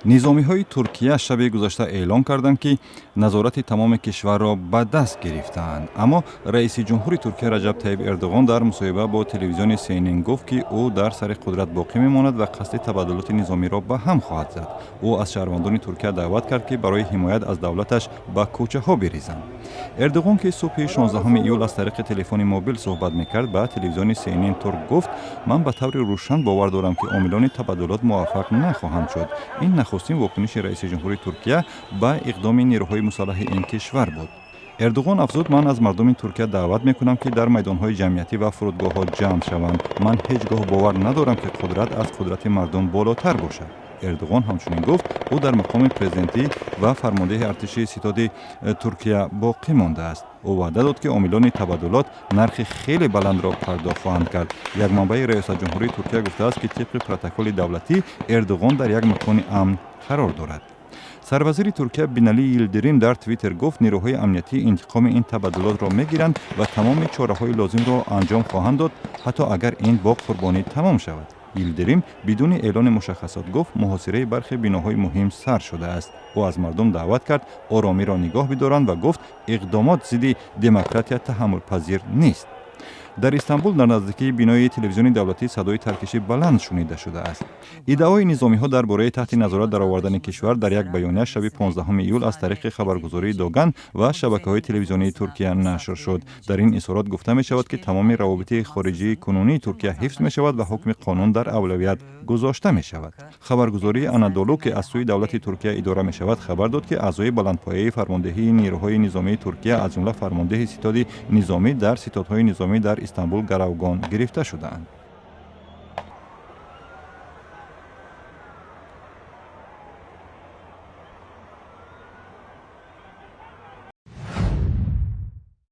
низомиҳои Туркия шаби гузашта эълон карданд, ки назорати тамоми кишварро ба даст гирифтаанд. Аммо раиси ҷумҳури Туркия Раҷаб Таyyib Эрдоғон дар мусоҳиба бо телевизиони CNN гуфт, ки ӯ дар сари қудрат боқӣ мемонад ва қасди табаддулоти низомиро ба ҳам хоҳад зад. ӯ аз шаҳрвандони Туркия даъват кард, ки барои ҳимоят аз давлаташ ба кӯчаҳо биризанд. Эрдоғон, ки субҳи 16 июл аз тариқи телефони мобил суҳбат мекард, ба телевизиони CNN Турк гуфт: ман ба таври рӯшан бовар дорам, ки омилони табаддулот муваффақ нахоҳанд шуд. ин нахустин вокуниши раиси ҷумҳури Туркия ба иқдоми нерӯҳои мусаллаҳи ин кишвар буд. Эрдоғон афзуд: ман аз мардуми Туркия даъват мекунам, ки дар майдонҳои ҷамъиятӣ ва фурудгоҳҳо ҷамъ шаванд. ман ҳеҷ гоҳ бовар надорам, ки қудрат аз қудрати мардум болотар бошад. Эрдоғон ҳамчунин гуфт, ӯ дар мақоми президентӣ ва фармондеҳи артиши ситоди Туркия боқӣ мондааст. ӯ ваъда дод, ки омилони табаддулот нархи хеле баландро пардохт хоҳанд кард. як манбаи раёсатҷумҳурии Туркия гуфтааст, ки тибқи протоколи давлатӣ Эрдоғон дар як макони амн қарор дорад. сарвазири Туркия Бинали Йилдирим дар Твиттер гуфт: нерӯҳои амнiyatӣ интиқоми ин табаддулотро мегиранд ва тамоми чораҳои лозимро анҷом хоҳанд дод, ҳатто агар ин бо қурбонӣ тамом шавад. Йилдирим бидуни эълони мушаххасот гуфт: муҳосираи бархе биноҳои муҳим сар шудааст. ӯ аз мардум даъват кард оромиро нигоҳ бидоранд ва гуфт: иқдомот зидди демократия таҳаммулпазир нест. дар Истанбул дар наздикии бинои телевизиони давлатӣ садои таркиши баланд шунида шудааст. иддаои низомиҳо дар бораи таҳти назорат даровардани кишвар дар як баёния шаби 15 июл аз тариқи хабаргузории Доган ва шабакаҳои телевизионии Туркия нашр шуд. дар ин изҳорот гуфта мешавад, ки тамоми равобити хориҷии кунунии Туркия ҳифз мешавад ва ҳукми қонун дар авлавият гузошта мешавад. хабаргузории Анадолу, ки аз сӯи давлати Туркия идора мешавад, хабар дод, ки аъзои баландпояи фармондеҳии нерӯҳои низомии Туркия, аз ҷумла фармондеҳи ситоди низомӣ дар ситодҳои низомӣ дар Истанбул гаравгон гирифта шуданд.